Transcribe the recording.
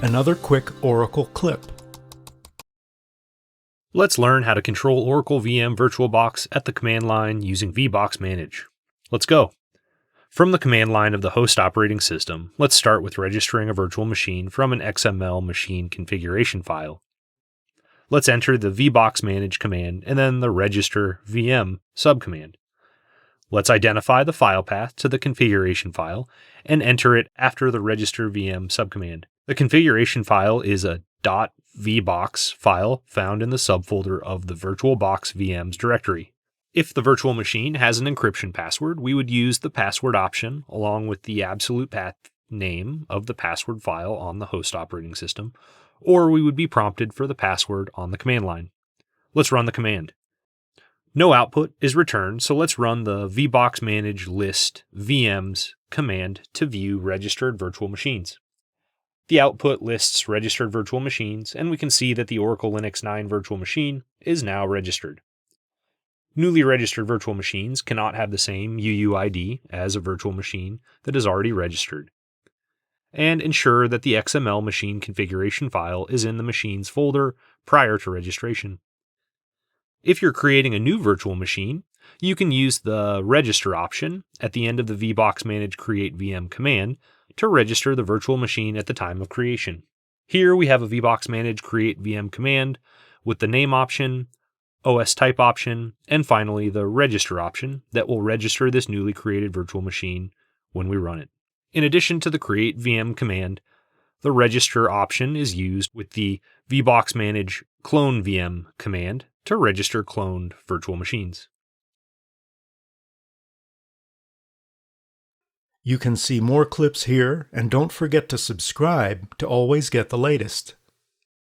Another quick Oracle clip. Let's learn how to control Oracle VM VirtualBox at the command line using VBoxManage. Let's go. From the command line of the host operating system, let's start with registering a virtual machine from an XML machine configuration file. Let's enter the VBoxManage command and then the registervm subcommand. Let's identify the file path to the configuration file and enter it after the registervm subcommand. The configuration file is a .vbox file found in the subfolder of the VirtualBox VMs directory. If the virtual machine has an encryption password, we would use the password option along with the absolute path name of the password file on the host operating system, or we would be prompted for the password on the command line. Let's run the command. No output is returned, so let's run the VBoxManage list VMs command to view registered virtual machines. The output lists registered virtual machines, and we can see that the Oracle Linux 9 virtual machine is now registered. Newly registered virtual machines cannot have the same UUID as a virtual machine that is already registered. And ensure that the XML machine configuration file is in the machines folder prior to registration. If you're creating a new virtual machine, you can use the register option at the end of the VBoxManage createvm command to register the virtual machine at the time of creation. Here we have a VBoxManage createvm command with the name option, OS type option, and finally the register option that will register this newly created virtual machine when we run it. In addition to the createvm command, the register option is used with the VBoxManage clonevm command to register cloned virtual machines. You can see more clips here, and don't forget to subscribe to always get the latest.